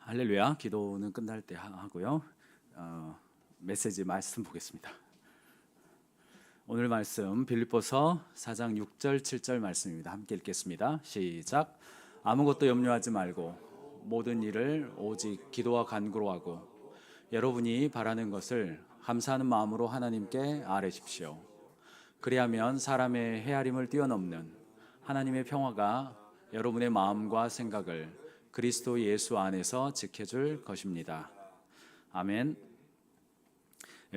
할렐루야. 기도는 끝날 때 하고요. 메시지 말씀 보겠습니다. 오늘 말씀 빌립보서 4장 6절 7절 말씀입니다. 함께 읽겠습니다. 시작. 아무것도 염려하지 말고 모든 일을 오직 기도와 간구로 하고 여러분이 바라는 것을 감사하는 마음으로 하나님께 아뢰십시오. 그리하면 사람의 헤아림을 뛰어넘는 하나님의 평화가 여러분의 마음과 생각을 그리스도 예수 안에서 지켜줄 것입니다. 아멘.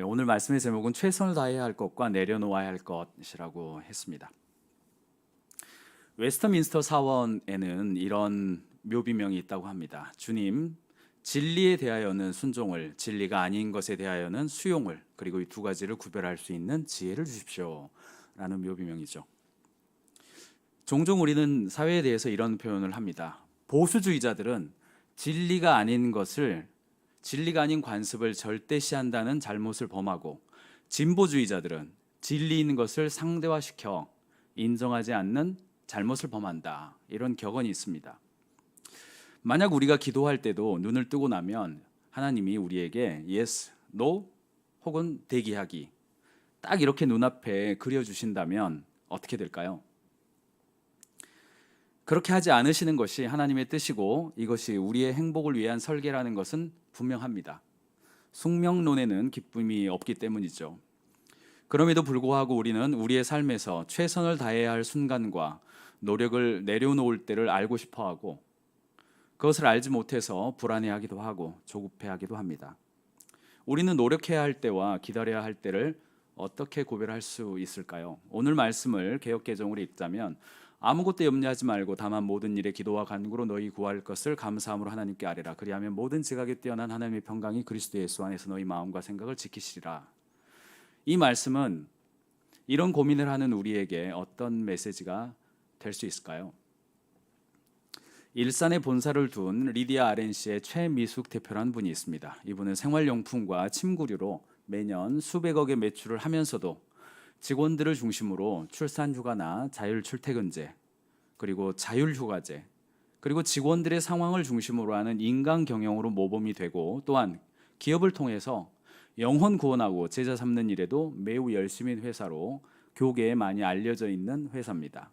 오늘 말씀의 제목은 최선을 다해야 할 것과 내려놓아야 할 것이라고 했습니다. 웨스터민스터 사원에는 이런 묘비명이 있다고 합니다. 주님, 진리에 대하여는 순종을, 진리가 아닌 것에 대하여는 수용을, 그리고 이 두 가지를 구별할 수 있는 지혜를 주십시오 라는 묘비명이죠. 종종 우리는 사회에 대해서 이런 표현을 합니다. 보수주의자들은 진리가 아닌 것을, 진리가 아닌 관습을 절대시한다는 잘못을 범하고, 진보주의자들은 진리인 것을 상대화시켜 인정하지 않는 잘못을 범한다. 이런 격언이 있습니다. 만약 우리가 기도할 때도 눈을 뜨고 나면 하나님이 우리에게 yes, no 혹은 대기하기 딱 이렇게 눈앞에 그려주신다면 어떻게 될까요? 그렇게 하지 않으시는 것이 하나님의 뜻이고 이것이 우리의 행복을 위한 설계라는 것은 분명합니다. 숙명론에는 기쁨이 없기 때문이죠. 그럼에도 불구하고 우리는 우리의 삶에서 최선을 다해야 할 순간과 노력을 내려놓을 때를 알고 싶어하고 그것을 알지 못해서 불안해하기도 하고 조급해하기도 합니다. 우리는 노력해야 할 때와 기다려야 할 때를 어떻게 구별할 수 있을까요? 오늘 말씀을 개역개정으로 읽자면 아무것도 염려하지 말고 다만 모든 일에 기도와 간구로 너희 구할 것을 감사함으로 하나님께 아뢰라. 그리하면 모든 지각에 뛰어난 하나님의 평강이 그리스도 예수 안에서 너희 마음과 생각을 지키시리라. 이 말씀은 이런 고민을 하는 우리에게 어떤 메시지가 될 수 있을까요? 일산에 본사를 둔 리디아 RNC의 최미숙 대표라는 분이 있습니다. 이분은 생활용품과 침구류로 매년 수백억의 매출을 하면서도 직원들을 중심으로 출산휴가나 자율출퇴근제, 그리고 자율휴가제, 그리고 직원들의 상황을 중심으로 하는 인간 경영으로 모범이 되고 또한 기업을 통해서 영혼 구원하고 제자 삼는 일에도 매우 열심인 회사로 교계에 많이 알려져 있는 회사입니다.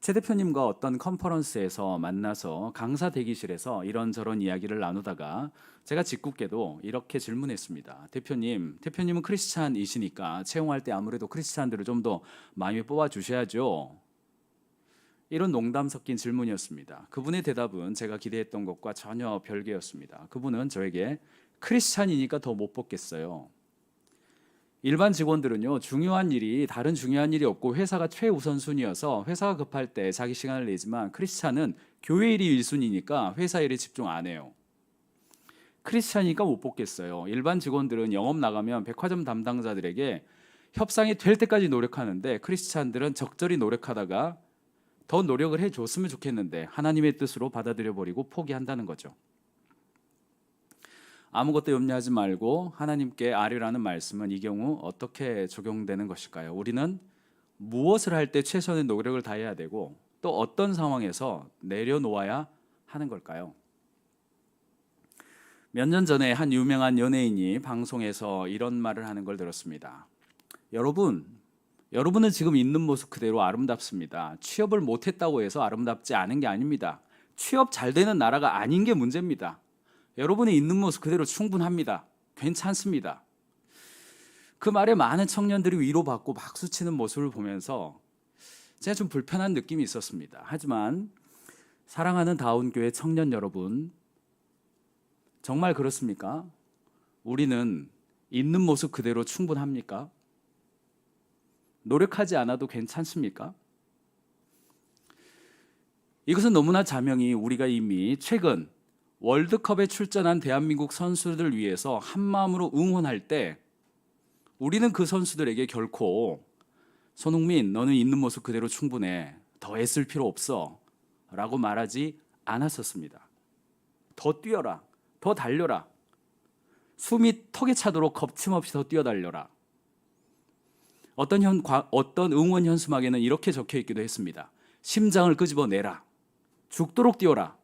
최 대표님과 어떤 컨퍼런스에서 만나서 강사 대기실에서 이런저런 이야기를 나누다가 제가 짓궂게도 이렇게 질문했습니다. 대표님은 크리스찬이시니까 채용할 때 아무래도 크리스찬들을 좀 더 많이 뽑아주셔야죠. 이런 농담 섞인 질문이었습니다. 그분의 대답은 제가 기대했던 것과 전혀 별개였습니다. 그분은 저에게 크리스찬이니까 더 못 뽑겠어요. 일반 직원들은요, 다른 중요한 일이 없고 회사가 최우선순위여서 회사가 급할 때 자기 시간을 내지만 크리스찬은 교회 일이 1순위니까 회사 일에 집중 안 해요. 크리스찬이니까 못 뽑겠어요. 일반 직원들은 영업 나가면 백화점 담당자들에게 협상이 될 때까지 노력하는데 크리스찬들은 적절히 노력하다가 더 노력을 해줬으면 좋겠는데 하나님의 뜻으로 받아들여버리고 포기한다는 거죠. 아무것도 염려하지 말고 하나님께 아뢰라는 말씀은 이 경우 어떻게 적용되는 것일까요? 우리는 무엇을 할 때 최선의 노력을 다해야 되고 또 어떤 상황에서 내려놓아야 하는 걸까요? 몇 년 전에 한 유명한 연예인이 방송에서 이런 말을 하는 걸 들었습니다. 여러분은 지금 있는 모습 그대로 아름답습니다. 취업을 못했다고 해서 아름답지 않은 게 아닙니다. 취업 잘 되는 나라가 아닌 게 문제입니다. 여러분이 있는 모습 그대로 충분합니다. 괜찮습니다. 그 말에 많은 청년들이 위로받고 박수치는 모습을 보면서 제가 좀 불편한 느낌이 있었습니다. 하지만 사랑하는 다운교회 청년 여러분, 정말 그렇습니까? 우리는 있는 모습 그대로 충분합니까? 노력하지 않아도 괜찮습니까? 이것은 너무나 자명히 우리가 이미 최근 월드컵에 출전한 대한민국 선수들을 위해서 한마음으로 응원할 때 우리는 그 선수들에게 결코 손흥민, 너는 있는 모습 그대로 충분해, 더 애쓸 필요 없어 라고 말하지 않았었습니다. 더 뛰어라, 더 달려라, 숨이 턱에 차도록 겁침없이 더 뛰어달려라. 어떤 응원 현수막에는 이렇게 적혀 있기도 했습니다. 심장을 끄집어내라, 죽도록 뛰어라.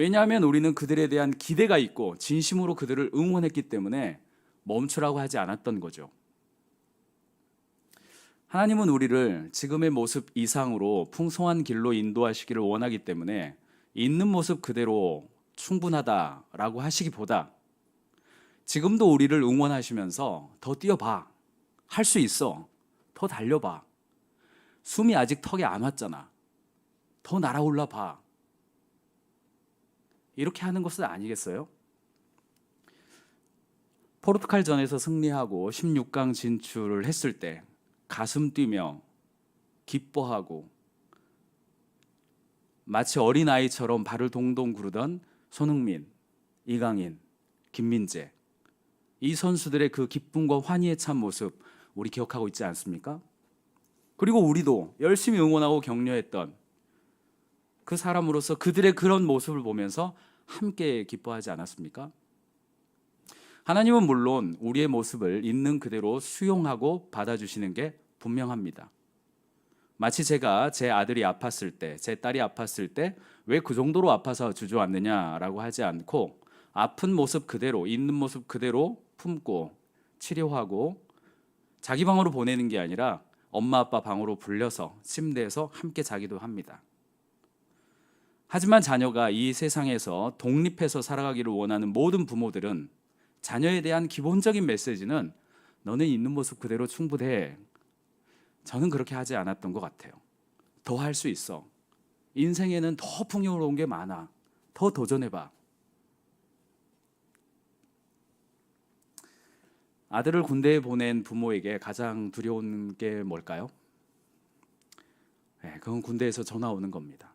왜냐하면 우리는 그들에 대한 기대가 있고 진심으로 그들을 응원했기 때문에 멈추라고 하지 않았던 거죠. 하나님은 우리를 지금의 모습 이상으로 풍성한 길로 인도하시기를 원하기 때문에 있는 모습 그대로 충분하다라고 하시기보다 지금도 우리를 응원하시면서 더 뛰어봐. 할 수 있어. 더 달려봐. 숨이 아직 턱에 안 왔잖아. 더 날아올라 봐. 이렇게 하는 것은 아니겠어요? 포르투갈전에서 승리하고 16강 진출을 했을 때 가슴 뛰며 기뻐하고 마치 어린아이처럼 발을 동동 구르던 손흥민, 이강인, 김민재, 이 선수들의 그 기쁨과 환희에 찬 모습 우리 기억하고 있지 않습니까? 그리고 우리도 열심히 응원하고 격려했던 그 사람으로서 그들의 그런 모습을 보면서 함께 기뻐하지 않았습니까? 하나님은 물론 우리의 모습을 있는 그대로 수용하고 받아주시는 게 분명합니다. 마치 제가 제 아들이 아팠을 때, 제 딸이 아팠을 때 왜 그 정도로 아파서 주저앉느냐라고 하지 않고 아픈 모습 그대로, 있는 모습 그대로 품고 치료하고 자기 방으로 보내는 게 아니라 엄마 아빠 방으로 불려서 침대에서 함께 자기도 합니다. 하지만 자녀가 이 세상에서 독립해서 살아가기를 원하는 모든 부모들은 자녀에 대한 기본적인 메시지는 너는 있는 모습 그대로 충분해. 저는 그렇게 하지 않았던 것 같아요. 더 할 수 있어. 인생에는 더 풍요로운 게 많아. 더 도전해봐. 아들을 군대에 보낸 부모에게 가장 두려운 게 뭘까요? 네, 그건 군대에서 전화 오는 겁니다.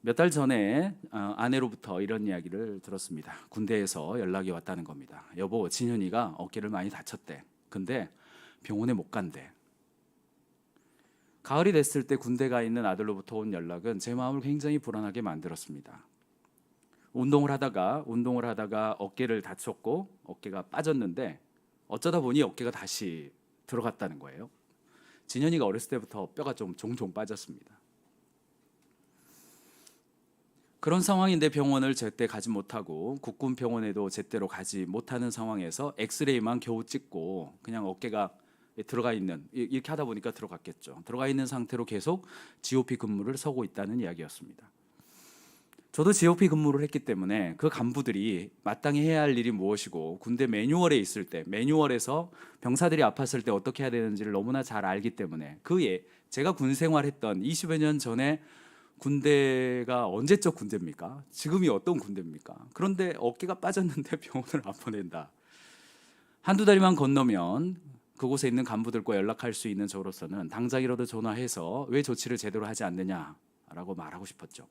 몇 달 전에 아내로부터 이런 이야기를 들었습니다. 군대에서 연락이 왔다는 겁니다. 여보, 진현이가 어깨를 많이 다쳤대. 근데 병원에 못 간대. 가을이 됐을 때 군대 가 있는 아들로부터 온 연락은 제 마음을 굉장히 불안하게 만들었습니다. 운동을 하다가 어깨를 다쳤고 어깨가 빠졌는데 어쩌다 보니 어깨가 다시 들어갔다는 거예요. 진현이가 어렸을 때부터 뼈가 좀 종종 빠졌습니다. 그런 상황인데 병원을 제때 가지 못하고 국군 병원에도 제대로 가지 못하는 상황에서 엑스레이만 겨우 찍고 그냥 어깨가 들어가 있는, 이렇게 하다 보니까 들어갔겠죠. 들어가 있는 상태로 계속 GOP 근무를 서고 있다는 이야기였습니다. 저도 GOP 근무를 했기 때문에 그 간부들이 마땅히 해야 할 일이 무엇이고 군대 매뉴얼에 있을 때, 매뉴얼에서 병사들이 아팠을 때 어떻게 해야 되는지를 너무나 잘 알기 때문에 제가 군 생활했던 20여 년 전에 군대가 언제적 군대입니까? 지금이 어떤 군대입니까? 그런데 어깨가 빠졌는데 병원을 안 보낸다. 한두 달만 건너면 그곳에 있는 간부들과 연락할 수 있는 저로서는 당장이라도 전화해서 왜 조치를 제대로 하지 않느냐라고 말하고 싶었죠.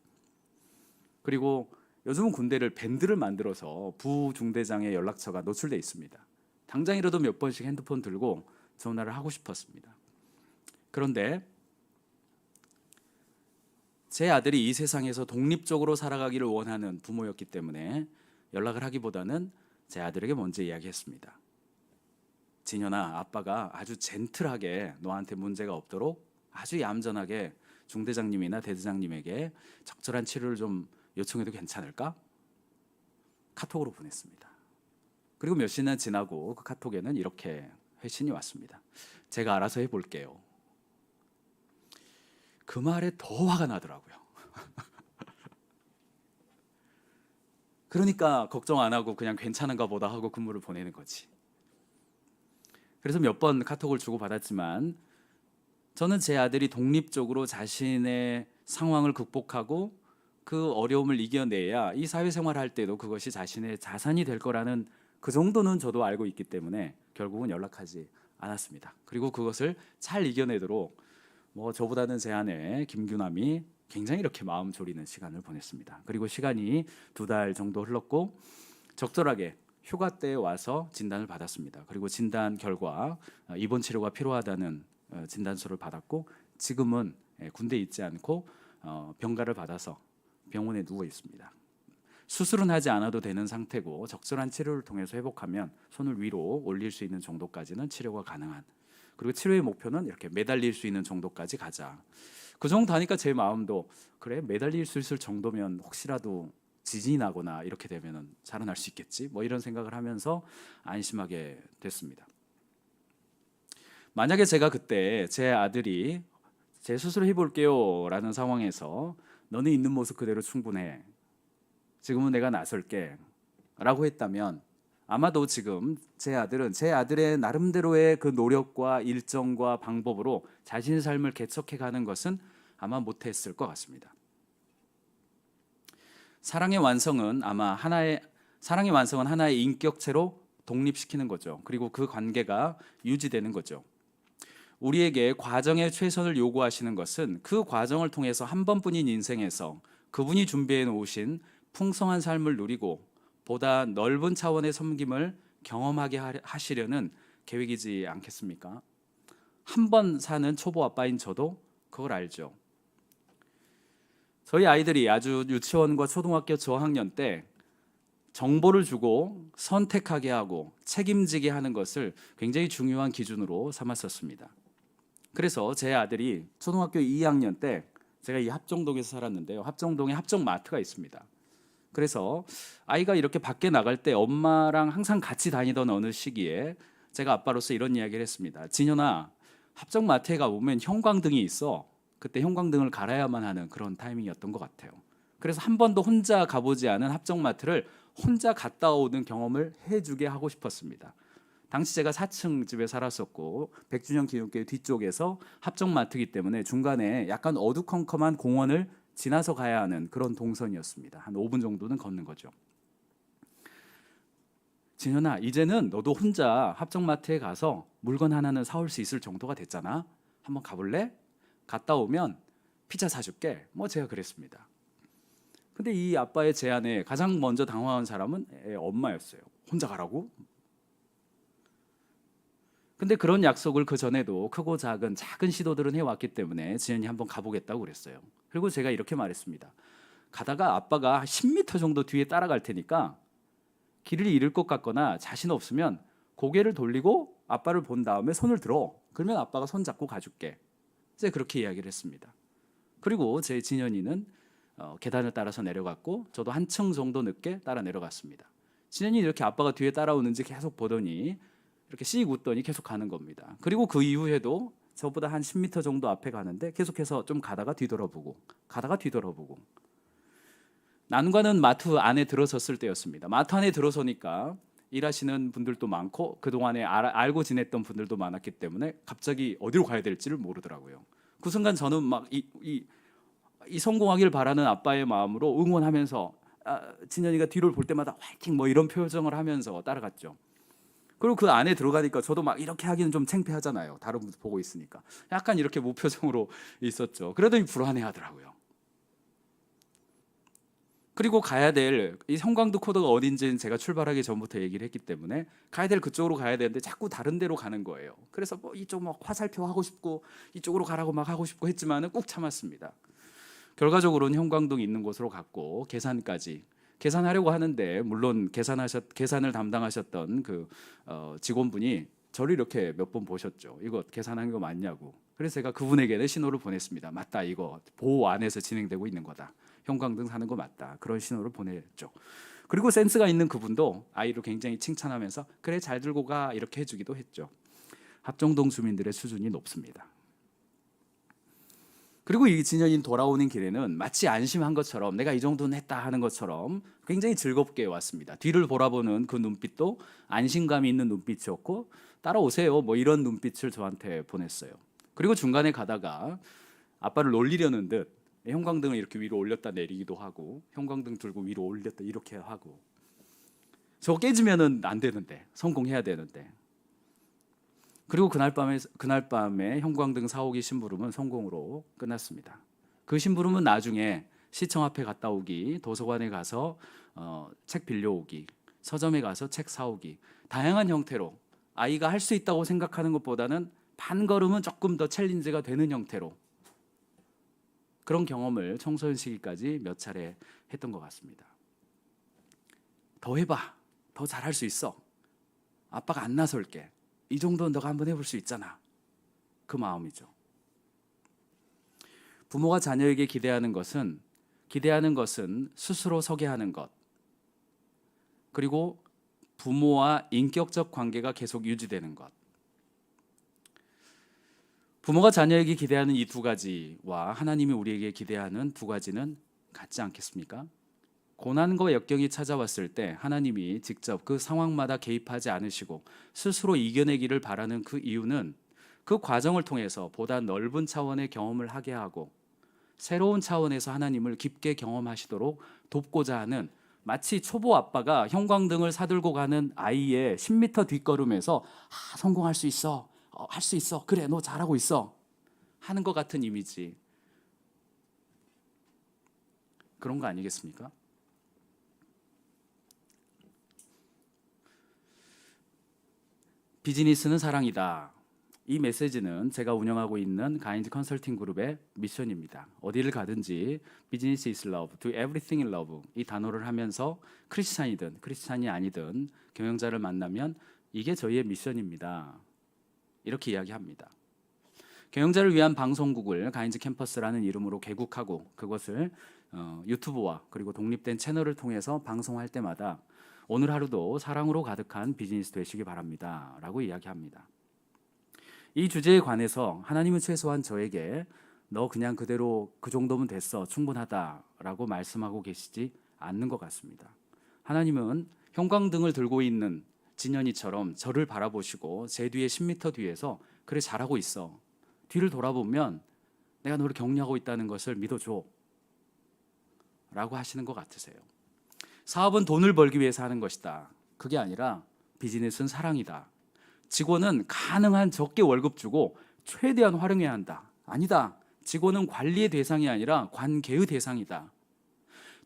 그리고 요즘은 군대를 밴드를 만들어서 부중대장의 연락처가 노출돼 있습니다. 당장이라도 몇 번씩 핸드폰 들고 전화를 하고 싶었습니다. 그런데 제 아들이 이 세상에서 독립적으로 살아가기를 원하는 부모였기 때문에 연락을 하기보다는 제 아들에게 먼저 이야기했습니다. 진현아, 아빠가 아주 젠틀하게 너한테 문제가 없도록 아주 얌전하게 중대장님이나 대대장님에게 적절한 치료를 좀 요청해도 괜찮을까? 카톡으로 보냈습니다. 그리고 몇 시간 지나고 그 카톡에는 이렇게 회신이 왔습니다. 제가 알아서 해볼게요. 그 말에 더 화가 나더라고요. 그러니까 걱정 안 하고 그냥 괜찮은가 보다 하고 근무를 보내는 거지. 그래서 몇 번 카톡을 주고받았지만 저는 제 아들이 독립적으로 자신의 상황을 극복하고 그 어려움을 이겨내야 이 사회생활을 할 때도 그것이 자신의 자산이 될 거라는 그 정도는 저도 알고 있기 때문에 결국은 연락하지 않았습니다. 그리고 그것을 잘 이겨내도록 저보다는 제 아내 김규남이 굉장히 이렇게 마음 졸이는 시간을 보냈습니다. 그리고 시간이 2달 정도 흘렀고 적절하게 휴가 때 와서 진단을 받았습니다. 그리고 진단 결과 입원 치료가 필요하다는 진단서를 받았고 지금은 군대에 있지 않고 병가를 받아서 병원에 누워 있습니다. 수술은 하지 않아도 되는 상태고 적절한 치료를 통해서 회복하면 손을 위로 올릴 수 있는 정도까지는 치료가 가능한, 그리고 치료의 목표는 이렇게 매달릴 수 있는 정도까지 가자. 그 정도 하니까 제 마음도 그래 매달릴 수 있을 정도면 혹시라도 지진이 나거나 이렇게 되면은 살아날 수 있겠지 뭐 이런 생각을 하면서 안심하게 됐습니다. 만약에 제가 그때 제 아들이 제 스스로 해볼게요 라는 상황에서 너는 있는 모습 그대로 충분해, 지금은 내가 나설게 라고 했다면 아마도 지금 제 아들은 제 아들의 나름대로의 그 노력과 일정과 방법으로 자신의 삶을 개척해 가는 것은 아마 못했을 것 같습니다. 사랑의 완성은 하나의 인격체로 독립시키는 거죠. 그리고 그 관계가 유지되는 거죠. 우리에게 과정의 최선을 요구하시는 것은 그 과정을 통해서 한 번뿐인 인생에서 그분이 준비해 놓으신 풍성한 삶을 누리고 보다 넓은 차원의 섬김을 경험하게 하시려는 계획이지 않겠습니까? 한 번 사는 초보 아빠인 저도 그걸 알죠. 저희 아이들이 아주 유치원과 초등학교 저학년 때 정보를 주고 선택하게 하고 책임지게 하는 것을 굉장히 중요한 기준으로 삼았었습니다. 그래서 제 아들이 초등학교 2학년 때 제가 이 합정동에서 살았는데요. 합정동에 합정마트가 있습니다. 그래서 아이가 이렇게 밖에 나갈 때 엄마랑 항상 같이 다니던 어느 시기에 제가 아빠로서 이런 이야기를 했습니다. 진현아, 합정마트에 가보면 형광등이 있어. 그때 형광등을 갈아야만 하는 그런 타이밍이었던 것 같아요. 그래서 한 번도 혼자 가보지 않은 합정마트를 혼자 갔다 오는 경험을 해주게 하고 싶었습니다. 당시 제가 4층 집에 살았었고 100주년 기념교회 뒤쪽에서 합정마트이기 때문에 중간에 약간 어두컴컴한 공원을 지나서 가야 하는 그런 동선이었습니다. 한 5분 정도는 걷는 거죠. 진현아, 이제는 너도 혼자 합정마트에 가서 물건 하나는 사올 수 있을 정도가 됐잖아. 한번 가볼래? 갔다 오면 피자 사줄게. 뭐 제가 그랬습니다. 근데 이 아빠의 제안에 가장 먼저 당황한 사람은 엄마였어요. 혼자 가라고? 근데 그런 약속을 그 전에도 크고 작은 시도들은 해왔기 때문에 지연이 한번 가보겠다고 그랬어요. 그리고 제가 이렇게 말했습니다. 가다가 아빠가 10m 정도 뒤에 따라갈 테니까 길을 잃을 것 같거나 자신 없으면 고개를 돌리고 아빠를 본 다음에 손을 들어. 그러면 아빠가 손 잡고 가줄게. 이제 그렇게 이야기를 했습니다. 그리고 제 진연이는 계단을 따라서 내려갔고 저도 한층 정도 늦게 따라 내려갔습니다. 진연이 이렇게 아빠가 뒤에 따라오는지 계속 보더니 이렇게 씩 웃더니 계속 가는 겁니다. 그리고 그 이후에도 저보다 한 10m 정도 앞에 가는데 계속해서 좀 가다가 뒤돌아보고 난관은 마트 안에 들어섰을 때였습니다. 마트 안에 들어서니까 일하시는 분들도 많고 그동안에 알고 지냈던 분들도 많았기 때문에 갑자기 어디로 가야 될지를 모르더라고요. 그 순간 저는 막 이 성공하길 바라는 아빠의 마음으로 응원하면서 진현이가 뒤를 볼 때마다 화이팅 뭐 이런 표정을 하면서 따라갔죠. 그리고 그 안에 들어가니까 저도 막 이렇게 하기는 좀 창피하잖아요. 다른 분들 보고 있으니까. 약간 이렇게 무표정으로 있었죠. 그러더니 불안해하더라고요. 그리고 가야 될 이 형광등 코드가 어딘지는 제가 출발하기 전부터 얘기를 했기 때문에 가야 될 그쪽으로 가야 되는데 자꾸 다른 데로 가는 거예요. 그래서 뭐 이쪽 막 화살표 하고 싶고 이쪽으로 가라고 막 하고 싶고 했지만은 꾹 참았습니다. 결과적으로는 형광등 있는 곳으로 갔고 계산하려고 하는데 물론 계산을 담당하셨던 그 직원분이 저를 이렇게 몇 번 보셨죠. 이거 계산한 거 맞냐고. 그래서 제가 그분에게는 신호를 보냈습니다. 맞다, 이거 보호 안에서 진행되고 있는 거다. 형광등 사는 거 맞다. 그런 신호를 보냈죠. 그리고 센스가 있는 그분도 아이를 굉장히 칭찬하면서 그래 잘 들고 가 이렇게 해주기도 했죠. 합정동 주민들의 수준이 높습니다. 그리고 이 진현이 돌아오는 길에는 마치 안심한 것처럼 내가 이 정도는 했다 하는 것처럼 굉장히 즐겁게 왔습니다. 뒤를 돌아보는 그 눈빛도 안심감이 있는 눈빛이었고 따라오세요 뭐 이런 눈빛을 저한테 보냈어요. 그리고 중간에 가다가 아빠를 놀리려는 듯 형광등을 이렇게 위로 올렸다 내리기도 하고 형광등 들고 위로 올렸다 이렇게 하고 저거 깨지면은 안 되는데 성공해야 되는데 그리고 그날 밤에 형광등 사오기 심부름은 성공으로 끝났습니다. 그 심부름은 나중에 시청 앞에 갔다 오기, 도서관에 가서 책 빌려오기, 서점에 가서 책 사오기 다양한 형태로 아이가 할 수 있다고 생각하는 것보다는 반걸음은 조금 더 챌린지가 되는 형태로 그런 경험을 청소년 시기까지 몇 차례 했던 것 같습니다. 더 해봐, 더 잘할 수 있어, 아빠가 안 나설게, 이 정도는 너가 한번 해볼 수 있잖아. 그 마음이죠. 부모가 자녀에게 기대하는 것은 스스로 서게 하는 것, 그리고 부모와 인격적 관계가 계속 유지되는 것. 부모가 자녀에게 기대하는 이 두 가지와 하나님이 우리에게 기대하는 두 가지는 같지 않겠습니까? 고난과 역경이 찾아왔을 때 하나님이 직접 그 상황마다 개입하지 않으시고 스스로 이겨내기를 바라는 그 이유는 그 과정을 통해서 보다 넓은 차원의 경험을 하게 하고 새로운 차원에서 하나님을 깊게 경험하시도록 돕고자 하는, 마치 초보 아빠가 형광등을 사들고 가는 아이의 10m 뒷걸음에서 성공할 수 있어, 할 수 있어, 그래 너 잘하고 있어 하는 것 같은 이미지, 그런 거 아니겠습니까? 비즈니스는 사랑이다. 이 메시지는 제가 운영하고 있는 가인즈 컨설팅 그룹의 미션입니다. 어디를 가든지 Business is love, do everything in love 이 단어를 하면서 크리스찬이든 크리스찬이 아니든 경영자를 만나면 이게 저희의 미션입니다. 이렇게 이야기합니다. 경영자를 위한 방송국을 가인즈 캠퍼스라는 이름으로 개국하고 그것을 유튜브와 그리고 독립된 채널을 통해서 방송할 때마다 오늘 하루도 사랑으로 가득한 비즈니스 되시기 바랍니다 라고 이야기합니다. 이 주제에 관해서 하나님은 최소한 저에게 너 그냥 그대로 그 정도면 됐어, 충분하다 라고 말씀하고 계시지 않는 것 같습니다. 하나님은 형광등을 들고 있는 진현이처럼 저를 바라보시고 제 뒤에 10m 뒤에서 그래 잘하고 있어, 뒤를 돌아보면 내가 너를 격려하고 있다는 것을 믿어줘 라고 하시는 것 같으세요. 사업은 돈을 벌기 위해서 하는 것이다. 그게 아니라 비즈니스는 사랑이다. 직원은 가능한 적게 월급 주고 최대한 활용해야 한다. 아니다. 직원은 관리의 대상이 아니라 관계의 대상이다.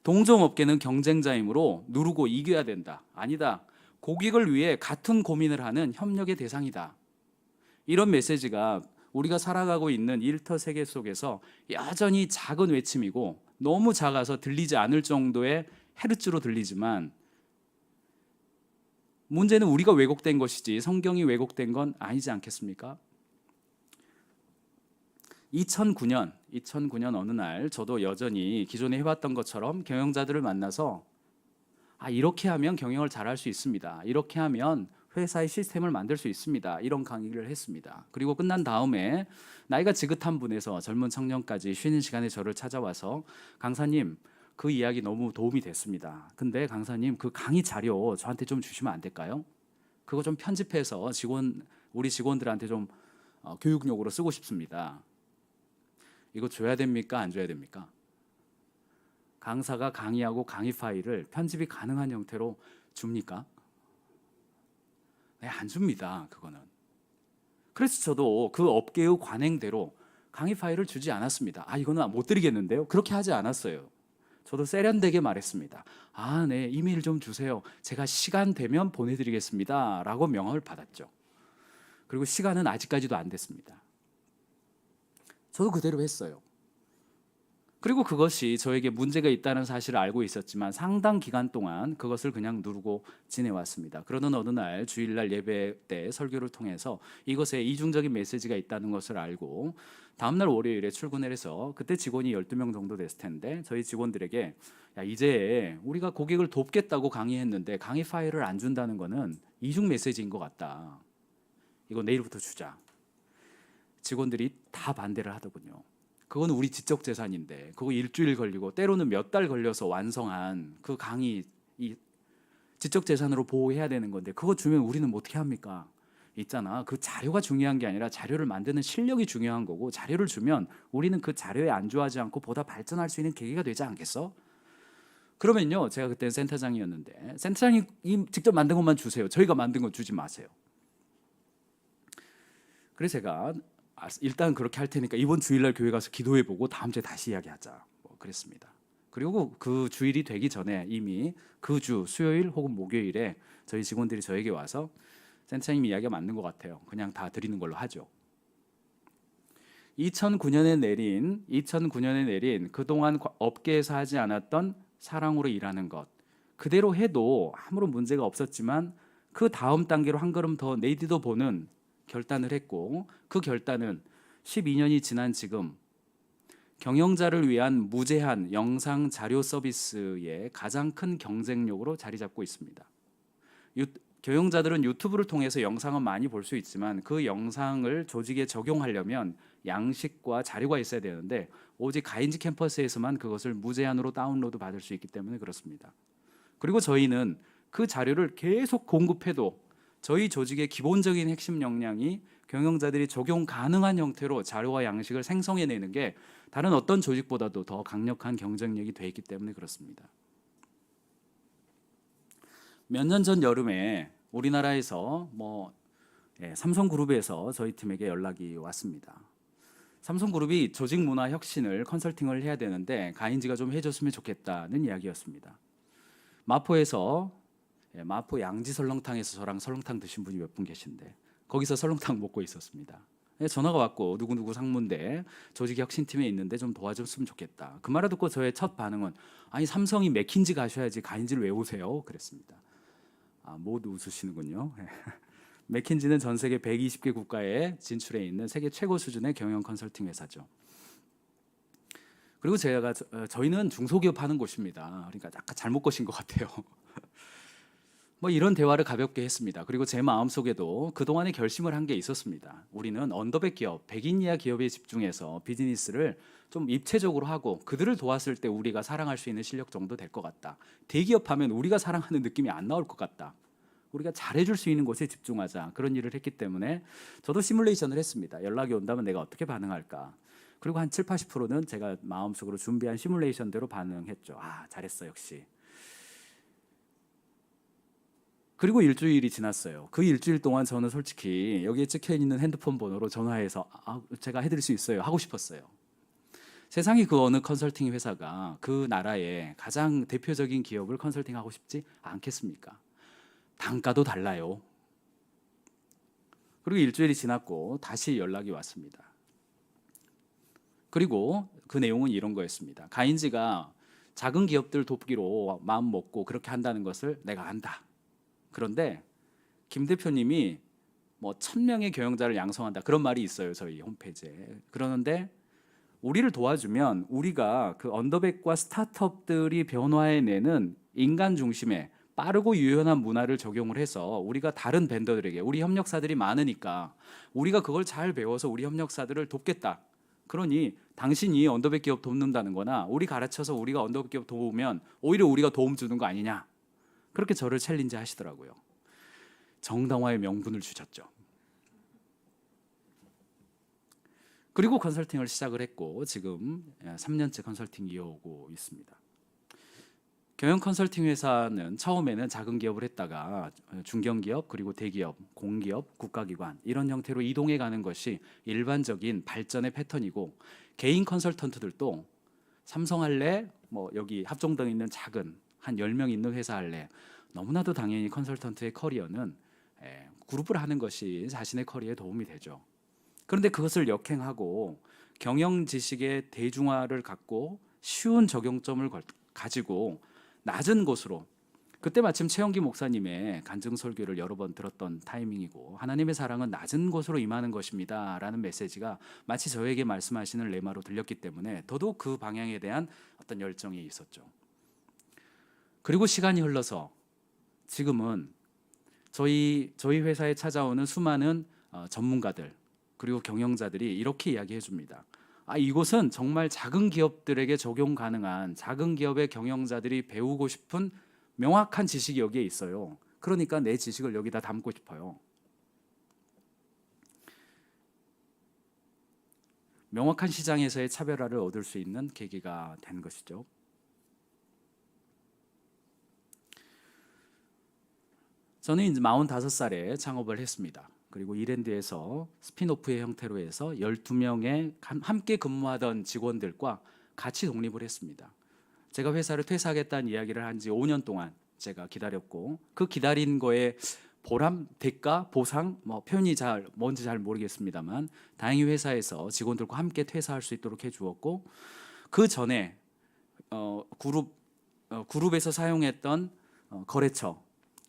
동종업계는 경쟁자이므로 누르고 이겨야 된다. 아니다. 고객을 위해 같은 고민을 하는 협력의 대상이다. 이런 메시지가 우리가 살아가고 있는 일터 세계 속에서 여전히 작은 외침이고 너무 작아서 들리지 않을 정도의 헤르츠로 들리지만 문제는 우리가 왜곡된 것이지 성경이 왜곡된 건 아니지 않겠습니까? 2009년 어느 날 저도 여전히 기존에 해왔던 것처럼 경영자들을 만나서 이렇게 하면 경영을 잘할 수 있습니다. 이렇게 하면 회사의 시스템을 만들 수 있습니다. 이런 강의를 했습니다. 그리고 끝난 다음에 나이가 지긋한 분에서 젊은 청년까지 쉬는 시간에 저를 찾아와서 강사님, 그 이야기 너무 도움이 됐습니다. 근데 강사님 그 강의 자료 저한테 좀 주시면 안 될까요? 그거 좀 편집해서 우리 직원들한테 좀 교육용으로 쓰고 싶습니다. 이거 줘야 됩니까? 안 줘야 됩니까? 강사가 강의하고 강의 파일을 편집이 가능한 형태로 줍니까? 네, 안 줍니다. 그거는. 그래서 저도 그 업계의 관행대로 강의 파일을 주지 않았습니다. 이거는 못 드리겠는데요? 그렇게 하지 않았어요. 저도 세련되게 말했습니다. 네, 이메일 좀 주세요. 제가 시간 되면 보내드리겠습니다 라고 명함을 받았죠. 그리고 시간은 아직까지도 안 됐습니다. 저도 그대로 했어요. 그리고 그것이 저에게 문제가 있다는 사실을 알고 있었지만 상당 기간 동안 그것을 그냥 누르고 지내왔습니다. 그러던 어느 날 주일날 예배 때 설교를 통해서 이것에 이중적인 메시지가 있다는 것을 알고 다음날 월요일에 출근을 해서, 그때 직원이 12명 정도 됐을 텐데 저희 직원들에게 이제 우리가 고객을 돕겠다고 강의했는데 강의 파일을 안 준다는 거는 이중 메시지인 것 같다. 이거 내일부터 주자. 직원들이 다 반대를 하더군요. 그건 우리 지적 재산인데 그거 일주일 걸리고 때로는 몇 달 걸려서 완성한 그 강의, 이 지적 재산으로 보호해야 되는 건데 그거 주면 우리는 어떻게 합니까? 있잖아, 그 자료가 중요한 게 아니라 자료를 만드는 실력이 중요한 거고, 자료를 주면 우리는 그 자료에 안주하지 않고 보다 발전할 수 있는 계기가 되지 않겠어? 그러면요, 제가 그때 센터장이었는데 센터장이 직접 만든 것만 주세요. 저희가 만든 거 주지 마세요. 그래서 제가 일단 그렇게 할 테니까 이번 주일날 교회 가서 기도해보고 다음 주에 다시 이야기하자, 그랬습니다. 그리고 그 주일이 되기 전에 이미 그 주 수요일 혹은 목요일에 저희 직원들이 저에게 와서 센터장님 이야기가 맞는 것 같아요. 그냥 다 드리는 걸로 하죠. 2009년에 내린 그동안 업계에서 하지 않았던 사랑으로 일하는 것, 그대로 해도 아무런 문제가 없었지만 그 다음 단계로 한 걸음 더 내디뎌 보는 결단을 했고, 그 결단은 12년이 지난 지금 경영자를 위한 무제한 영상 자료 서비스의 가장 큰 경쟁력으로 자리 잡고 있습니다. 경영자들은 유튜브를 통해서 영상은 많이 볼 수 있지만 그 영상을 조직에 적용하려면 양식과 자료가 있어야 되는데 오직 가인지 캠퍼스에서만 그것을 무제한으로 다운로드 받을 수 있기 때문에 그렇습니다. 그리고 저희는 그 자료를 계속 공급해도 저희 조직의 기본적인 핵심 역량이 경영자들이 적용 가능한 형태로 자료와 양식을 생성해내는 게 다른 어떤 조직보다도 더 강력한 경쟁력이 돼 있기 때문에 그렇습니다. 몇 년 전 여름에 우리나라에서 삼성그룹에서 저희 팀에게 연락이 왔습니다. 삼성그룹이 조직 문화 혁신을 컨설팅을 해야 되는데 가인지가 좀 해줬으면 좋겠다는 이야기였습니다. 마포에서 마포 양지 설렁탕에서 저랑 설렁탕 드신 분이 몇 분 계신데 거기서 설렁탕 먹고 있었습니다. 전화가 왔고 누구누구 상무인데 조직 혁신팀에 있는데 좀 도와줬으면 좋겠다. 그 말을 듣고 저의 첫 반응은 아니 삼성이 맥킨지 가셔야지 가인지를 왜 오세요? 그랬습니다. 모두 웃으시는군요. 맥킨지는 전 세계 120개 국가에 진출해 있는 세계 최고 수준의 경영 컨설팅 회사죠. 그리고 저희는 중소기업 하는 곳입니다. 그러니까 약간 잘못 거신 것 같아요. 이런 대화를 가볍게 했습니다. 그리고 제 마음속에도 그동안에 결심을 한 게 있었습니다. 우리는 언더백 기업, 100인 이하 기업에 집중해서 비즈니스를 좀 입체적으로 하고 그들을 도왔을 때 우리가 사랑할 수 있는 실력 정도 될 것 같다. 대기업 하면 우리가 사랑하는 느낌이 안 나올 것 같다. 우리가 잘해줄 수 있는 곳에 집중하자. 그런 일을 했기 때문에 저도 시뮬레이션을 했습니다. 연락이 온다면 내가 어떻게 반응할까. 그리고 한 7, 80%는 제가 마음속으로 준비한 시뮬레이션대로 반응했죠. 잘했어 역시. 그리고 일주일이 지났어요. 그 일주일 동안 저는 솔직히 여기에 찍혀있는 핸드폰 번호로 전화해서 제가 해드릴 수 있어요 하고 싶었어요. 세상에 그 어느 컨설팅 회사가 그 나라의 가장 대표적인 기업을 컨설팅하고 싶지 않겠습니까? 단가도 달라요. 그리고 일주일이 지났고 다시 연락이 왔습니다. 그리고 그 내용은 이런 거였습니다. 가인지가 작은 기업들 돕기로 마음 먹고 그렇게 한다는 것을 내가 안다. 그런데 김 대표님이 1000명의 경영자를 양성한다 그런 말이 있어요 저희 홈페이지에. 그러는데 우리를 도와주면 우리가 그 언더백과 스타트업들이 변화해내는 인간 중심의 빠르고 유연한 문화를 적용을 해서 우리가 다른 벤더들에게 우리 협력사들이 많으니까 우리가 그걸 잘 배워서 우리 협력사들을 돕겠다. 그러니 당신이 언더백 기업 돕는다는 거나 우리 가르쳐서 우리가 언더백 기업 도우면 오히려 우리가 도움 주는 거 아니냐. 그렇게 저를 챌린지 하시더라고요. 정당화의 명분을 주셨죠. 그리고 컨설팅을 시작을 했고 지금 3년째 컨설팅 이어오고 있습니다. 경영 컨설팅 회사는 처음에는 작은 기업을 했다가 중견기업 그리고 대기업, 공기업, 국가기관 이런 형태로 이동해 가는 것이 일반적인 발전의 패턴이고 개인 컨설턴트들도 삼성 할래, 여기 합종동에 있는 작은 한 10명 있는 회사 할래. 너무나도 당연히 컨설턴트의 커리어는 그룹을 하는 것이 자신의 커리어에 도움이 되죠. 그런데 그것을 역행하고 경영 지식의 대중화를 갖고 쉬운 적용점을 가지고 낮은 곳으로 그때 마침 최영기 목사님의 간증 설교를 여러 번 들었던 타이밍이고 하나님의 사랑은 낮은 곳으로 임하는 것입니다 라는 메시지가 마치 저에게 말씀하시는 레마로 들렸기 때문에 더더욱 그 방향에 대한 어떤 열정이 있었죠. 그리고 시간이 흘러서 지금은 저희 회사에 찾아오는 수많은 전문가들 그리고 경영자들이 이렇게 이야기해 줍니다. 이곳은 정말 작은 기업들에게 적용 가능한 작은 기업의 경영자들이 배우고 싶은 명확한 지식이 여기에 있어요. 그러니까 내 지식을 여기다 담고 싶어요. 명확한 시장에서의 차별화를 얻을 수 있는 계기가 된 것이죠. 저는 이제 45살에 창업을 했습니다. 그리고 이랜드에서 스핀오프의 형태로 해서 12명의 함께 근무하던 직원들과 같이 독립을 했습니다. 제가 회사를 퇴사하겠다는 이야기를 한 지 5년 동안 제가 기다렸고 그 기다린 거에 보람, 대가, 보상 표현이 뭔지 잘 모르겠습니다만 다행히 회사에서 직원들과 함께 퇴사할 수 있도록 해주었고 그 전에 그룹에서 사용했던 거래처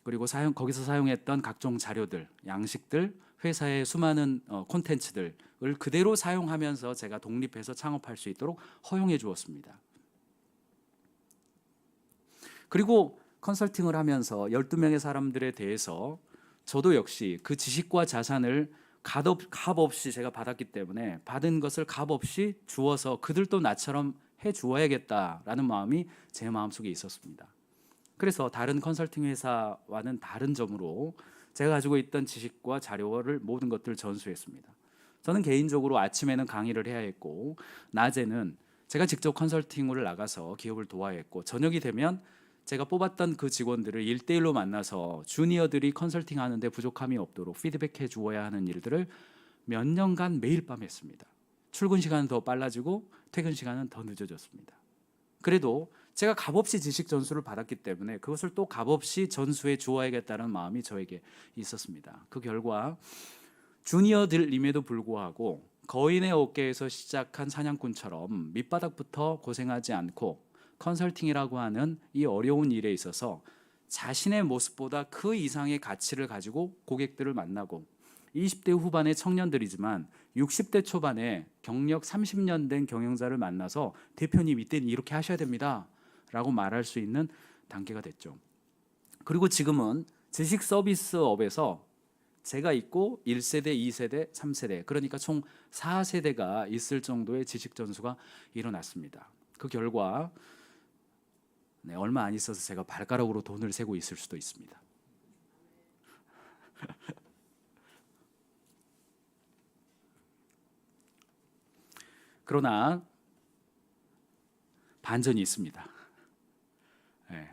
그리고 거기서 사용했던 각종 자료들, 양식들, 회사의 수많은 콘텐츠들을 그대로 사용하면서 제가 독립해서 창업할 수 있도록 허용해 주었습니다. 그리고 컨설팅을 하면서 12명의 사람들에 대해서 저도 역시 그 지식과 자산을 값없이 제가 받았기 때문에 받은 것을 값없이 주어서 그들도 나처럼 해 주어야겠다라는 마음이 제 마음속에 있었습니다. 그래서 다른 컨설팅 회사와는 다른 점으로 제가 가지고 있던 지식과 자료를 모든 것들을 전수했습니다. 저는 개인적으로 아침에는 강의를 해야 했고 낮에는 제가 직접 컨설팅을 나가서 기업을 도와야 했고 저녁이 되면 제가 뽑았던 그 직원들을 1대1로 만나서 주니어들이 컨설팅 하는데 부족함이 없도록 피드백해 주어야 하는 일들을 몇 년간 매일 밤 했습니다. 출근 시간은 더 빨라지고 퇴근 시간은 더 늦어졌습니다. 그래도 제가 값없이 지식 전수를 받았기 때문에 그것을 또 값없이 전수해 주어야겠다는 마음이 저에게 있었습니다. 그 결과 주니어들임에도 불구하고 거인의 어깨에서 시작한 사냥꾼처럼 밑바닥부터 고생하지 않고 컨설팅이라고 하는 이 어려운 일에 있어서 자신의 모습보다 그 이상의 가치를 가지고 고객들을 만나고 20대 후반의 청년들이지만 60대 초반에 경력 30년 된 경영자를 만나서 대표님 이때는 이렇게 하셔야 됩니다 라고 말할 수 있는 단계가 됐죠. 그리고 지금은 지식 서비스업에서 제가 있고 1세대, 2세대, 3세대 그러니까 총 4세대가 있을 정도의 지식 전수가 일어났습니다. 그 결과 얼마 안 있어서 제가 발가락으로 돈을 세고 있을 수도 있습니다. 그러나 반전이 있습니다. 네,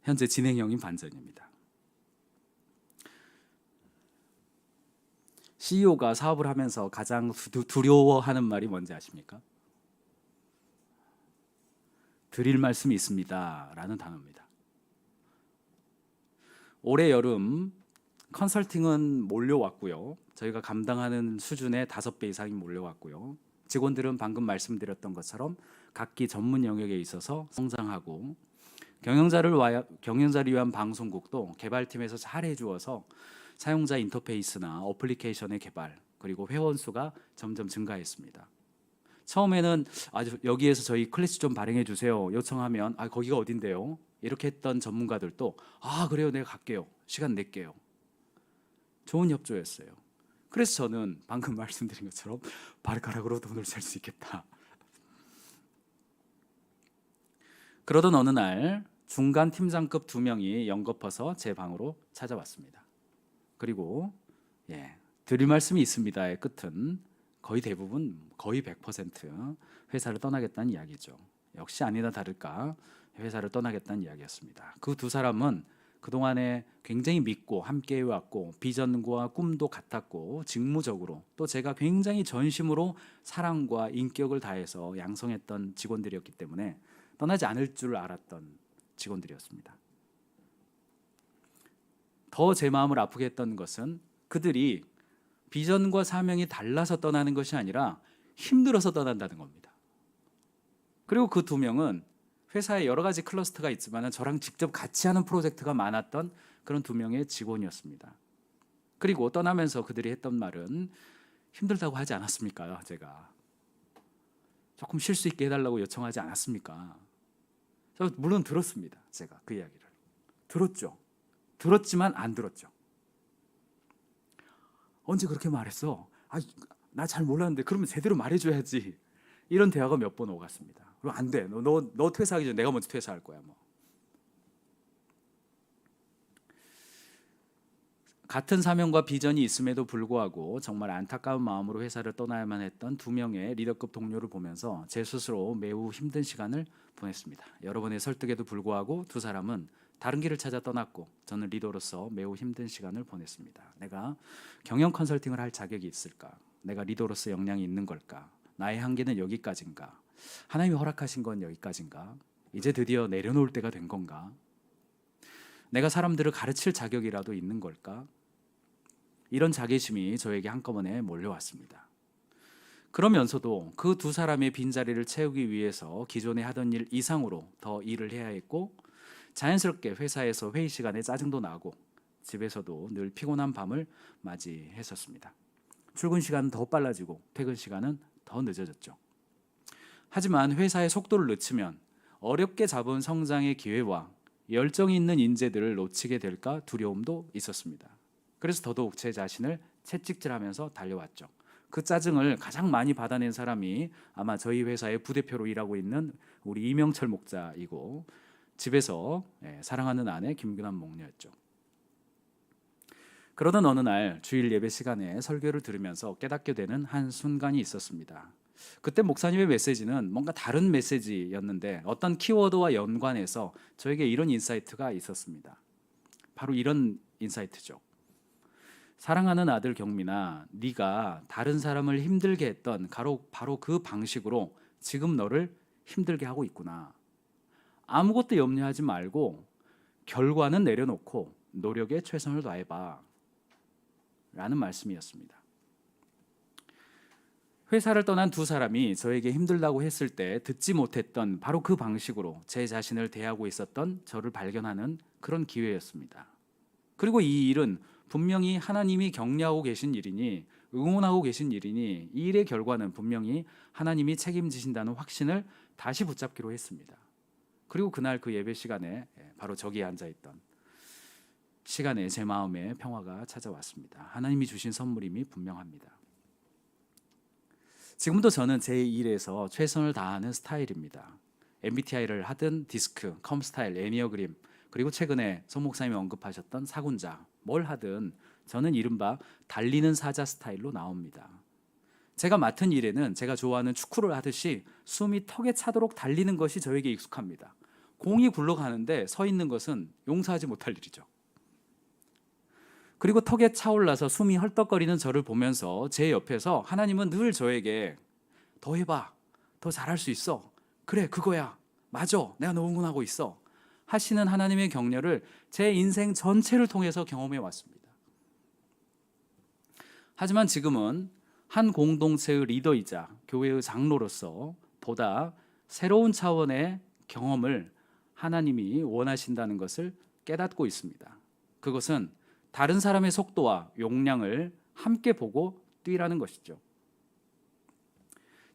현재 진행형인 반전입니다. CEO가 사업을 하면서 가장 두려워하는 말이 뭔지 아십니까? 드릴 말씀이 있습니다 라는 단어입니다. 올해 여름 컨설팅은 몰려왔고요. 저희가 감당하는 수준의 5배 이상이 몰려왔고요. 직원들은 방금 말씀드렸던 것처럼 각기 전문 영역에 있어서 성장하고 경영자를 위한 방송국도 개발팀에서 잘 해주어서 사용자 인터페이스나 어플리케이션의 개발 그리고 회원 수가 점점 증가했습니다. 처음에는 여기에서 저희 클래스 좀 발행해 주세요 요청하면 거기가 어딘데요? 이렇게 했던 전문가들도 그래요 내가 갈게요 시간 낼게요. 좋은 협조였어요. 그래서 저는 방금 말씀드린 것처럼 발가락으로 돈을 셀 수 있겠다. 그러던 어느 날 중간 팀장급 2명이 연거퍼서 제 방으로 찾아왔습니다. 그리고 드릴 말씀이 있습니다의 끝은 거의 대부분 거의 100% 회사를 떠나겠다는 이야기죠. 역시 아니나 다를까 회사를 떠나겠다는 이야기였습니다. 그 두 사람은 그동안에 굉장히 믿고 함께 해왔고 비전과 꿈도 같았고 직무적으로 또 제가 굉장히 전심으로 사랑과 인격을 다해서 양성했던 직원들이었기 때문에 떠나지 않을 줄 알았던 직원들이었습니다. 더 제 마음을 아프게 했던 것은 그들이 비전과 사명이 달라서 떠나는 것이 아니라 힘들어서 떠난다는 겁니다. 그리고 그 2명은 회사에 여러 가지 클러스터가 있지만 저랑 직접 같이 하는 프로젝트가 많았던 그런 2명의 직원이었습니다. 그리고 떠나면서 그들이 했던 말은 힘들다고 하지 않았습니까? 제가 조금 쉴 수 있게 해달라고 요청하지 않았습니까? 저 물론 들었습니다. 제가 그 이야기를 들었죠. 들었지만 안 들었죠. 언제 그렇게 말했어? 나 잘 몰랐는데 그러면 제대로 말해줘야지. 이런 대화가 몇 번 오갔습니다. 그럼 안 돼. 너 퇴사하기 전에 내가 먼저 퇴사할 거야. 같은 사명과 비전이 있음에도 불구하고 정말 안타까운 마음으로 회사를 떠나야만 했던 2명의 리더급 동료를 보면서 제 스스로 매우 힘든 시간을 보냈습니다. 여러분의 설득에도 불구하고 2 사람은 다른 길을 찾아 떠났고 저는 리더로서 매우 힘든 시간을 보냈습니다. 내가 경영 컨설팅을 할 자격이 있을까? 내가 리더로서 역량이 있는 걸까? 나의 한계는 여기까지인가? 하나님이 허락하신 건 여기까지인가? 이제 드디어 내려놓을 때가 된 건가? 내가 사람들을 가르칠 자격이라도 있는 걸까? 이런 자괴심이 저에게 한꺼번에 몰려왔습니다. 그러면서도 그 2 사람의 빈자리를 채우기 위해서 기존에 하던 일 이상으로 더 일을 해야 했고 자연스럽게 회사에서 회의 시간에 짜증도 나고 집에서도 늘 피곤한 밤을 맞이했었습니다. 출근 시간은 더 빨라지고 퇴근 시간은 더 늦어졌죠. 하지만 회사의 속도를 늦추면 어렵게 잡은 성장의 기회와 열정이 있는 인재들을 놓치게 될까 두려움도 있었습니다. 그래서 더더욱 제 자신을 채찍질하면서 달려왔죠. 그 짜증을 가장 많이 받아낸 사람이 아마 저희 회사의 부대표로 일하고 있는 우리 이명철 목자이고 집에서 사랑하는 아내 김규남 목녀였죠. 그러던 어느 날 주일 예배 시간에 설교를 들으면서 깨닫게 되는 한 순간이 있었습니다. 그때 목사님의 메시지는 뭔가 다른 메시지였는데 어떤 키워드와 연관해서 저에게 이런 인사이트가 있었습니다. 바로 이런 인사이트죠. 사랑하는 아들 경민아, 네가 다른 사람을 힘들게 했던 바로 그 방식으로 지금 너를 힘들게 하고 있구나. 아무것도 염려하지 말고 결과는 내려놓고 노력에 최선을 다해봐 라는 말씀이었습니다. 회사를 떠난 두 사람이 저에게 힘들다고 했을 때 듣지 못했던 바로 그 방식으로 제 자신을 대하고 있었던 저를 발견하는 그런 기회였습니다. 그리고 이 일은 분명히 하나님이 격려하고 계신 일이니 응원하고 계신 일이니 이 일의 결과는 분명히 하나님이 책임지신다는 확신을 다시 붙잡기로 했습니다. 그리고 그날 그 예배 시간에 바로 저기에 앉아있던 시간에 제 마음에 평화가 찾아왔습니다. 하나님이 주신 선물임이 분명합니다. 지금도 저는 제 일에서 최선을 다하는 스타일입니다. MBTI를 하든 디스크, 컴스타일, 애니어그림, 그리고 최근에 송 목사님이 언급하셨던 사군자, 뭘 하든 저는 이른바 달리는 사자 스타일로 나옵니다. 제가 맡은 일에는 제가 좋아하는 축구를 하듯이 숨이 턱에 차도록 달리는 것이 저에게 익숙합니다. 공이 굴러가는데 서 있는 것은 용서하지 못할 일이죠. 그리고 턱에 차올라서 숨이 헐떡거리는 저를 보면서 제 옆에서 하나님은 늘 저에게 더 해봐, 더 잘할 수 있어, 그래 그거야, 맞아, 내가 너 응원하고 있어 하시는 하나님의 격려를 제 인생 전체를 통해서 경험해 왔습니다. 하지만 지금은 한 공동체의 리더이자 교회의 장로로서 보다 새로운 차원의 경험을 하나님이 원하신다는 것을 깨닫고 있습니다. 그것은 다른 사람의 속도와 용량을 함께 보고 뛰라는 것이죠.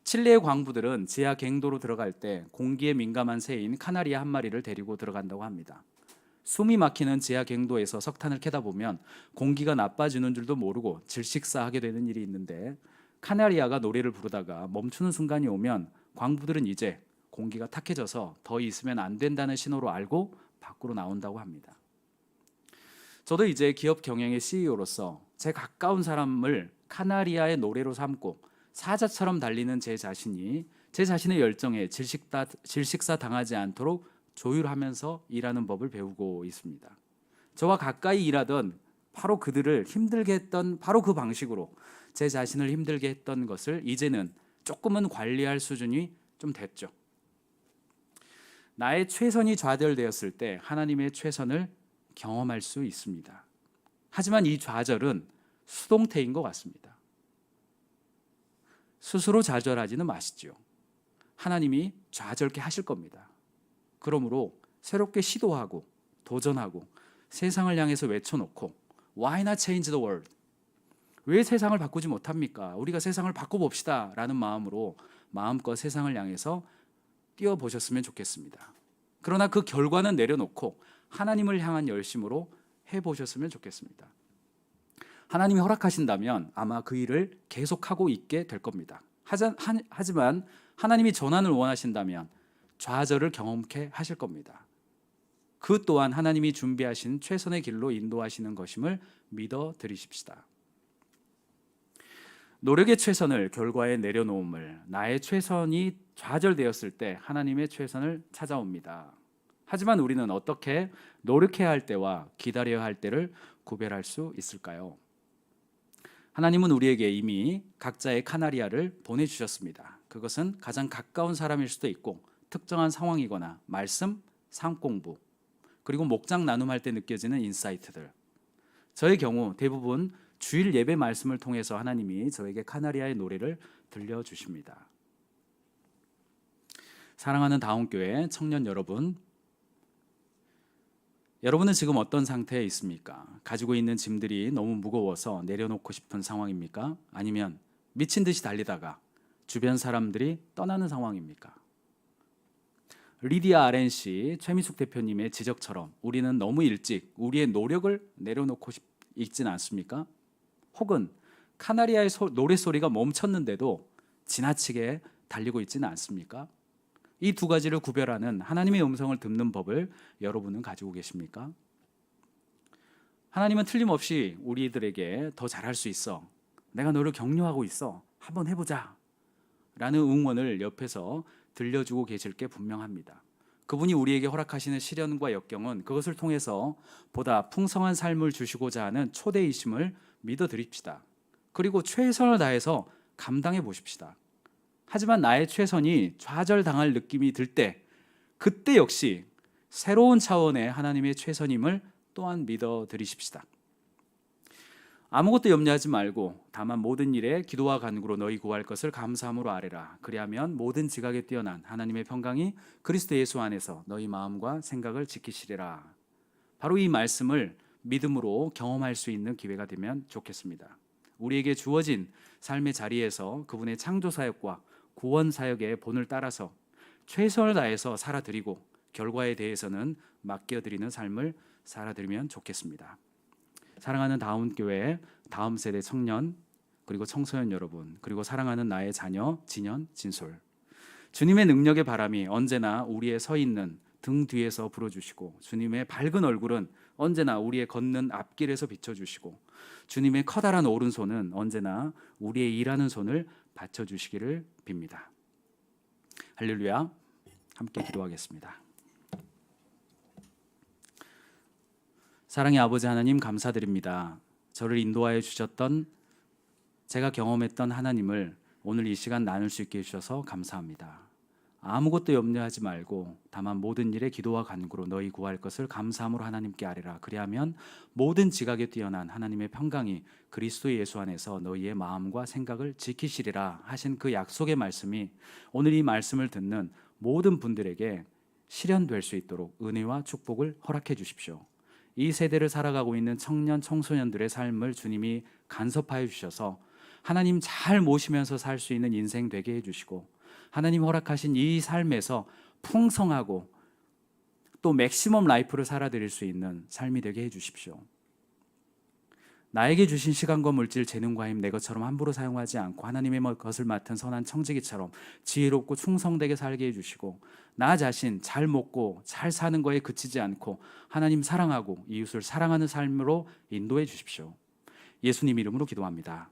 칠레의 광부들은 지하 갱도로 들어갈 때 공기에 민감한 새인 카나리아 한 마리를 데리고 들어간다고 합니다. 숨이 막히는 지하 갱도에서 석탄을 캐다 보면 공기가 나빠지는 줄도 모르고 질식사하게 되는 일이 있는데 카나리아가 노래를 부르다가 멈추는 순간이 오면 광부들은 이제 공기가 탁해져서 더 있으면 안 된다는 신호로 알고 밖으로 나온다고 합니다. 저도 이제 기업 경영의 CEO로서 제 가까운 사람을 카나리아의 노래로 삼고 사자처럼 달리는 제 자신이 제 자신의 열정에 질식사 당하지 않도록 조율하면서 일하는 법을 배우고 있습니다. 저와 가까이 일하던 바로 그들을 힘들게 했던 바로 그 방식으로 제 자신을 힘들게 했던 것을 이제는 조금은 관리할 수준이 좀 됐죠. 나의 최선이 좌절되었을 때 하나님의 최선을 경험할 수 있습니다. 하지만 이 좌절은 수동태인 것 같습니다. 스스로 좌절하지는 마시죠. 하나님이 좌절케 하실 겁니다. 그러므로 새롭게 시도하고 도전하고 세상을 향해서 외쳐놓고 Why not change the world? 왜 세상을 바꾸지 못합니까? 우리가 세상을 바꿔봅시다 라는 마음으로 마음껏 세상을 향해서 뛰어보셨으면 좋겠습니다. 그러나 그 결과는 내려놓고 하나님을 향한 열심으로 해보셨으면 좋겠습니다. 하나님이 허락하신다면 아마 그 일을 계속하고 있게 될 겁니다. 하지만 하나님이 전환을 원하신다면 좌절을 경험케 하실 겁니다. 그 또한 하나님이 준비하신 최선의 길로 인도하시는 것임을 믿어 드리십시다. 노력의 최선을 결과에 내려놓음을 나의 최선이 좌절되었을 때 하나님의 최선을 찾아옵니다. 하지만 우리는 어떻게 노력해야 할 때와 기다려야 할 때를 구별할 수 있을까요? 하나님은 우리에게 이미 각자의 카나리아를 보내주셨습니다. 그것은 가장 가까운 사람일 수도 있고 특정한 상황이거나 말씀, 삶 공부, 그리고 목장 나눔할 때 느껴지는 인사이트들. 저의 경우 대부분 주일 예배 말씀을 통해서 하나님이 저에게 카나리아의 노래를 들려주십니다. 사랑하는 다운교회 청년 여러분, 여러분은 지금 어떤 상태에 있습니까? 가지고 있는 짐들이 너무 무거워서 내려놓고 싶은 상황입니까? 아니면 미친 듯이 달리다가 주변 사람들이 떠나는 상황입니까? 리디아 RNC 최미숙 대표님의 지적처럼 우리는 너무 일찍 우리의 노력을 내려놓고 있진 않습니까? 혹은 카나리아의 노랫소리가 멈췄는데도 지나치게 달리고 있지는 않습니까? 이 두 가지를 구별하는 하나님의 음성을 듣는 법을 여러분은 가지고 계십니까? 하나님은 틀림없이 우리들에게 더 잘할 수 있어, 내가 너를 격려하고 있어, 한번 해보자 라는 응원을 옆에서 들려주고 계실 게 분명합니다. 그분이 우리에게 허락하시는 시련과 역경은 그것을 통해서 보다 풍성한 삶을 주시고자 하는 초대이심을 믿어드립시다. 그리고 최선을 다해서 감당해 보십시다. 하지만 나의 최선이 좌절당할 느낌이 들 때, 그때 역시 새로운 차원의 하나님의 최선임을 또한 믿어드리십시다. 아무것도 염려하지 말고 다만 모든 일에 기도와 간구로 너희 구할 것을 감사함으로 아뢰라. 그리하면 모든 지각에 뛰어난 하나님의 평강이 그리스도 예수 안에서 너희 마음과 생각을 지키시리라. 바로 이 말씀을 믿음으로 경험할 수 있는 기회가 되면 좋겠습니다. 우리에게 주어진 삶의 자리에서 그분의 창조 사역과 구원 사역의 본을 따라서 최선을 다해서 살아드리고 결과에 대해서는 맡겨드리는 삶을 살아드리면 좋겠습니다. 사랑하는 다운교회 다음 세대 청년 그리고 청소년 여러분, 그리고 사랑하는 나의 자녀 진현, 진솔, 주님의 능력의 바람이 언제나 우리의 서 있는 등 뒤에서 불어주시고, 주님의 밝은 얼굴은 언제나 우리의 걷는 앞길에서 비춰주시고, 주님의 커다란 오른손은 언제나 우리의 일하는 손을 받쳐주시기를 빕니다. 할렐루야. 함께 기도하겠습니다. 사랑의 아버지 하나님, 감사드립니다. 저를 인도하여 주셨던, 제가 경험했던 하나님을 오늘 이 시간 나눌 수 있게 해주셔서 감사합니다. 아무것도 염려하지 말고 다만 모든 일에 기도와 간구로 너희 구할 것을 감사함으로 하나님께 아뢰라. 그리하면 모든 지각에 뛰어난 하나님의 평강이 그리스도 예수 안에서 너희의 마음과 생각을 지키시리라 하신 그 약속의 말씀이 오늘 이 말씀을 듣는 모든 분들에게 실현될 수 있도록 은혜와 축복을 허락해 주십시오. 이 세대를 살아가고 있는 청년 청소년들의 삶을 주님이 간섭하여 주셔서 하나님 잘 모시면서 살 수 있는 인생 되게 해주시고, 하나님 허락하신 이 삶에서 풍성하고 또 맥시멈 라이프를 살아드릴 수 있는 삶이 되게 해주십시오. 나에게 주신 시간과 물질, 재능과 힘 내 것처럼 함부로 사용하지 않고 하나님의 것을 맡은 선한 청지기처럼 지혜롭고 충성되게 살게 해주시고, 나 자신 잘 먹고 잘 사는 거에 그치지 않고 하나님 사랑하고 이웃을 사랑하는 삶으로 인도해 주십시오. 예수님 이름으로 기도합니다.